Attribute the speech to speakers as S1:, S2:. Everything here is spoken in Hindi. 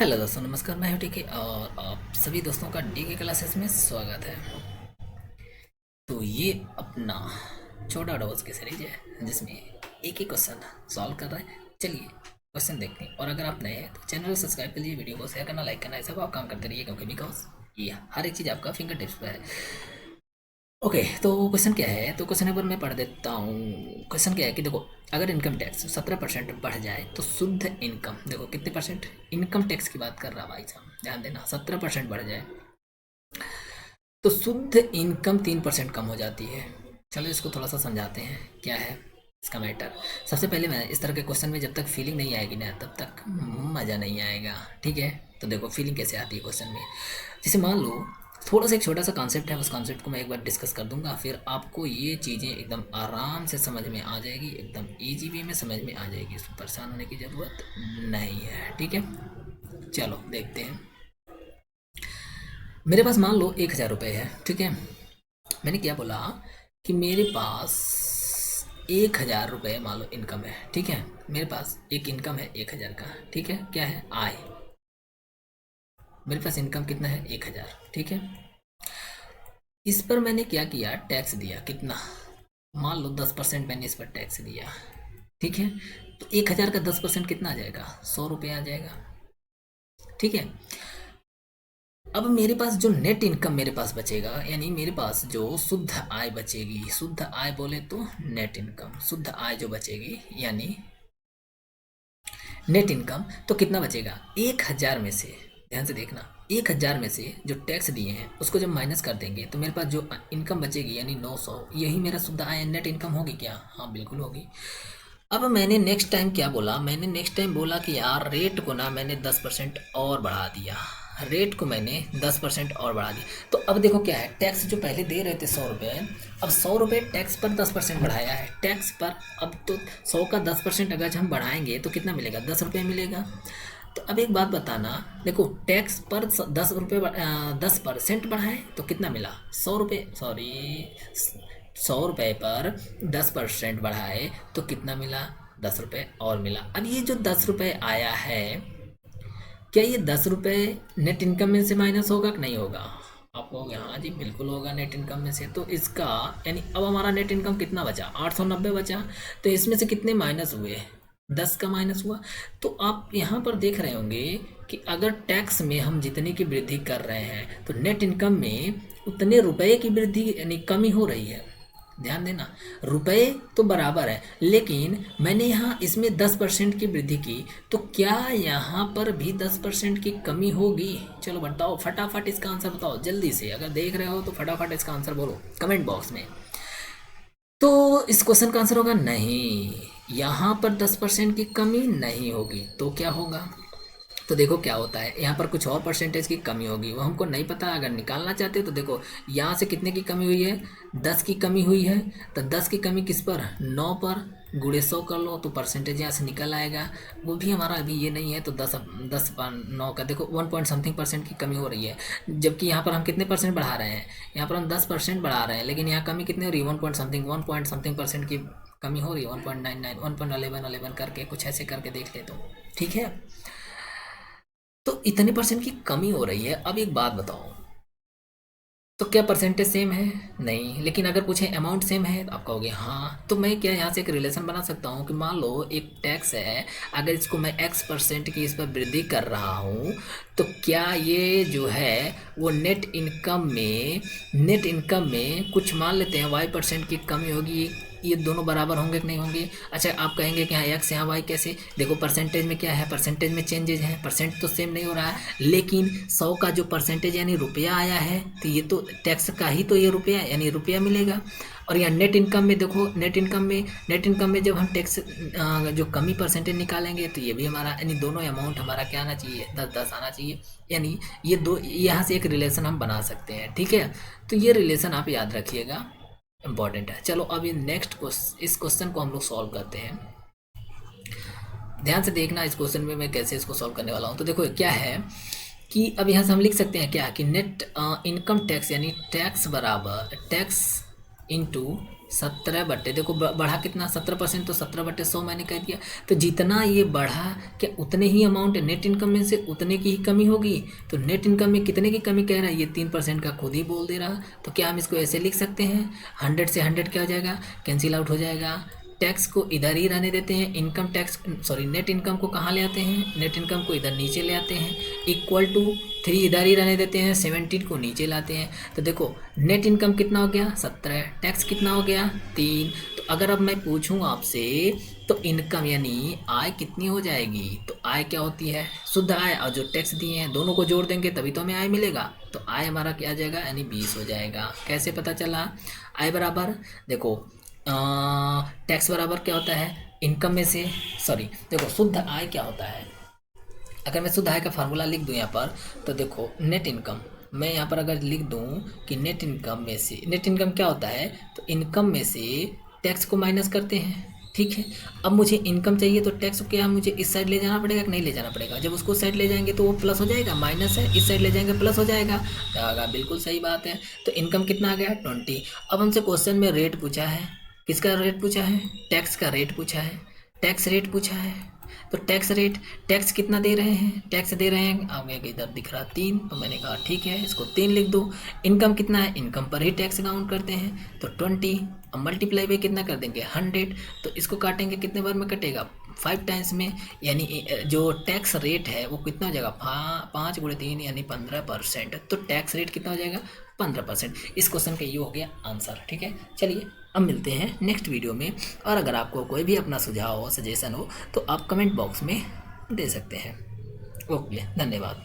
S1: हेलो दोस्तों, नमस्कार। मैं हूं टीके और आप सभी दोस्तों का डीके क्लासेस में स्वागत है। तो ये अपना छोटा डोज की सीरीज है जिसमें एक ही क्वेश्चन सॉल्व कर रहे हैं। चलिए क्वेश्चन देखते हैं। और अगर आप नए हैं तो चैनल को सब्सक्राइब कीजिए, वीडियो को शेयर करना, लाइक करना, ये सब आप काम करते रहिए क्योंकि बिकॉज ये हर एक चीज़ आपका फिंगर टिप्स पर है। ओके, तो क्वेश्चन क्या है? तो क्वेश्चन एक बार मैं पढ़ देता हूँ। क्वेश्चन क्या है कि देखो, अगर इनकम टैक्स 17% बढ़ जाए तो शुद्ध इनकम, देखो कितने परसेंट इनकम टैक्स की बात कर रहा भाई साहब, ध्यान देना, 17% बढ़ जाए तो शुद्ध इनकम 3% कम हो जाती है। चलो इसको थोड़ा सा समझाते हैं क्या है इसका मैटर। सबसे पहले मैं इस तरह के क्वेश्चन में जब तक फीलिंग नहीं आएगी ना तब तक मज़ा नहीं आएगा, ठीक है? तो देखो फीलिंग कैसे आती है क्वेश्चन में। जैसे मान लो थोड़ा सा एक छोटा सा कॉन्सेप्ट है, उस कॉन्सेप्ट को मैं एक बार डिस्कस कर दूंगा, फिर आपको ये चीज़ें एकदम आराम से समझ में आ जाएगी, एकदम ईजी वे में समझ में आ जाएगी, इसमें परेशान होने की ज़रूरत नहीं है, ठीक है? चलो देखते हैं। मेरे पास मान लो 1,000 रुपये है, ठीक है? मैंने क्या बोला कि मेरे पास 1,000 रुपये मान लो इनकम है, ठीक है? मेरे पास एक इनकम है 1,000 का, ठीक है? क्या है? आय। मेरे पास इनकम कितना है? 1,000, ठीक है? इस पर मैंने क्या किया? टैक्स दिया। कितना? मान लो 10% मैंने इस पर टैक्स दिया, ठीक है? तो 1,000 का 10% कितना आ जाएगा? 100 रुपये आ जाएगा, ठीक है? अब मेरे पास जो नेट इनकम मेरे पास बचेगा, यानी मेरे पास जो शुद्ध आय बचेगी, शुद्ध आय बोले तो नेट इनकम, शुद्ध आय जो बचेगी यानी नेट इनकम, तो कितना बचेगा? 1,000 में से, ध्यान से देखना, 1,000 में से जो टैक्स दिए हैं उसको जब माइनस कर देंगे तो मेरे पास जो इनकम बचेगी यानी 900, यही मेरा शुद्ध आय नेट इनकम होगी क्या? हाँ बिल्कुल होगी। अब मैंने नेक्स्ट टाइम क्या बोला? मैंने नेक्स्ट टाइम बोला कि यार रेट को ना मैंने 10% और बढ़ा दिया, रेट को मैंने 10% और बढ़ा दिया। तो अब देखो क्या है, टैक्स जो पहले दे रहे थे 100 रुपये, अब 100 रुपये टैक्स पर 10% बढ़ाया है, टैक्स पर। अब तो 100 का 10% अगर हम बढ़ाएंगे तो कितना मिलेगा? 10 रुपये मिलेगा। तो अब एक बात बताना, देखो टैक्स पर 10 रुपये 10% बढ़ाए तो कितना मिला? 100 रुपये, सॉरी, 100 रुपये पर 10% बढ़ाए तो कितना मिला? 10 रुपये और मिला। अब ये जो 10 रुपये आया है, क्या ये 10 रुपये नेट इनकम में से माइनस होगा कि नहीं होगा? आप कहोगे हाँ जी बिल्कुल होगा नेट इनकम में से। तो इसका यानी अब हमारा नेट इनकम कितना बचा? 890 बचा। तो इसमें से कितने माइनस हुए? 10 का माइनस हुआ। तो आप यहाँ पर देख रहे होंगे कि अगर टैक्स में हम जितने की वृद्धि कर रहे हैं तो नेट इनकम में उतने रुपए की वृद्धि यानी कमी हो रही है। ध्यान देना, रुपए तो बराबर है लेकिन मैंने यहाँ इसमें 10% की वृद्धि की, तो क्या यहाँ पर भी 10% की कमी होगी? चलो बताओ फटाफट इसका आंसर बताओ जल्दी से, अगर देख रहे हो तो फटाफट इसका आंसर बोलो कमेंट बॉक्स में। तो इस क्वेश्चन का आंसर होगा नहीं, यहाँ पर 10% की कमी नहीं होगी। तो क्या होगा? तो देखो क्या होता है, यहाँ पर कुछ और परसेंटेज की कमी होगी, वो हमको नहीं पता। अगर निकालना चाहते हो तो देखो यहाँ से कितने की कमी हुई है? 10 की कमी हुई है। तो 10 की कमी किस पर? 9 पर। गुणे 100 कर लो तो परसेंटेज यहाँ से निकल आएगा। वो भी हमारा अभी ये नहीं है, तो 10 पर 9 का देखो 1 पॉइंट समथिंग परसेंट की कमी हो रही है। जबकि यहाँ पर हम कितने परसेंट बढ़ा रहे हैं? यहाँ पर हम 10% बढ़ा रहे हैं लेकिन यहाँ कमी कितनी हो रही है? 1 पॉइंट समथिंग की कमी हो रही है। 1.99, 1.11 करके कुछ ऐसे करके देख ले तो ठीक है। तो इतने परसेंट की कमी हो रही है। अब एक बात बताओ, तो क्या परसेंटेज सेम है? नहीं। लेकिन अगर पूछे अमाउंट सेम है तो आप कहोगे हाँ। तो मैं क्या यहाँ से एक रिलेशन बना सकता हूँ कि मान लो एक टैक्स है, अगर इसको मैं X% की इस पर वृद्धि कर रहा हूँ तो क्या ये जो है वो नेट इनकम में कुछ मान लेते हैं Y% की कमी होगी, ये दोनों बराबर होंगे कि नहीं होंगे? अच्छा आप कहेंगे कि हाँ एक्स यहाँ वाई कैसे? देखो परसेंटेज में क्या है, परसेंटेज में चेंजेज हैं, परसेंट तो सेम नहीं हो रहा है लेकिन 100 का जो परसेंटेज यानी रुपया आया है तो ये तो टैक्स का ही तो ये रुपया यानी रुपया मिलेगा। और यहाँ नेट इनकम में देखो, नेट इनकम में जब हम टैक्स जो कमी परसेंटेज निकालेंगे तो ये भी हमारा यानी दोनों अमाउंट हमारा क्या आना चाहिए? 10-10 आना चाहिए। यानी ये दो यहाँ से एक रिलेशन हम बना सकते हैं, ठीक है? तो ये रिलेशन आप याद रखिएगा, इम्पॉर्टेंट है। चलो अभी नेक्स्ट इस क्वेश्चन को हम लोग सॉल्व करते हैं। ध्यान से देखना इस क्वेश्चन में मैं कैसे इसको सॉल्व करने वाला हूँ। तो देखो क्या है कि अब यहाँ से हम लिख सकते हैं क्या कि नेट इनकम टैक्स यानी टैक्स बराबर टैक्स इंटू 17 बट्टे देखो बढ़ा कितना 17%, तो 17/100 मैंने कह दिया। तो जितना ये बढ़ा क्या उतने ही अमाउंट नेट इनकम में से उतने की ही कमी होगी। तो नेट इनकम में कितने की कमी कह रहा है, ये 3% का खुद ही बोल दे रहा। तो क्या हम इसको ऐसे लिख सकते हैं, 100 से 100 क्या हो जाएगा, कैंसिल आउट हो जाएगा। टैक्स को इधर ही रहने देते हैं, income tax sorry net income को कहाँ ले आते हैं, नेट इनकम को इधर नीचे ले आते हैं। इक्वल टू 3 इधर ही रहने देते हैं, 17 को नीचे लाते हैं। तो देखो नेट इनकम कितना हो गया 17, टैक्स कितना हो गया 3। तो अगर अब मैं पूछूं आपसे तो इनकम यानी आय कितनी हो जाएगी, तो आय क्या होती है, शुद्ध आय और जो टैक्स दिए हैं दोनों को जोड़ देंगे तभी तो हमें आय मिलेगा। तो आय हमारा क्या आ जाएगा यानी 20 हो जाएगा। कैसे पता चला, आय बराबर देखो टैक्स बराबर क्या होता है इनकम में से, सॉरी देखो शुद्ध आय क्या होता है। अगर मैं शुद्ध आय का फार्मूला लिख दूं यहाँ पर, तो देखो नेट इनकम मैं यहाँ पर अगर लिख दूं कि नेट इनकम में से, नेट इनकम क्या होता है, तो इनकम में से टैक्स को माइनस करते हैं। ठीक है, अब मुझे इनकम चाहिए तो टैक्स को क्या मुझे इस साइड ले जाना पड़ेगा कि नहीं ले जाना पड़ेगा, जब उसको साइड ले जाएंगे तो वो प्लस हो जाएगा, माइनस है इस साइड ले जाएंगे प्लस हो जाएगा। बिल्कुल सही बात है। तो इनकम कितना आ गया 20। अब हमसे क्वेश्चन में रेट पूछा है, किसका रेट पूछा है, टैक्स का रेट पूछा है, टैक्स रेट पूछा है। तो टैक्स रेट, टैक्स कितना दे रहे हैं, टैक्स दे रहे हैं आगे इधर दिख रहा 3, तो मैंने कहा ठीक है इसको 3 लिख दो। इनकम कितना है, इनकम पर ही टैक्स काउंट करते हैं तो 20, अब मल्टीप्लाई पे कितना कर देंगे 100। तो इसको काटेंगे कितने बार में कटेगा 5 टाइम्स में, यानी जो टैक्स रेट है वो कितना हो जाएगा 5 × 3 यानी 15%। तो टैक्स रेट कितना हो जाएगा 15%। इस क्वेश्चन का ये हो गया आंसर। ठीक है, चलिए अब मिलते हैं नेक्स्ट वीडियो में। और अगर आपको कोई भी अपना सुझाव हो, सजेशन हो, तो आप कमेंट बॉक्स में दे सकते हैं। ओके, धन्यवाद।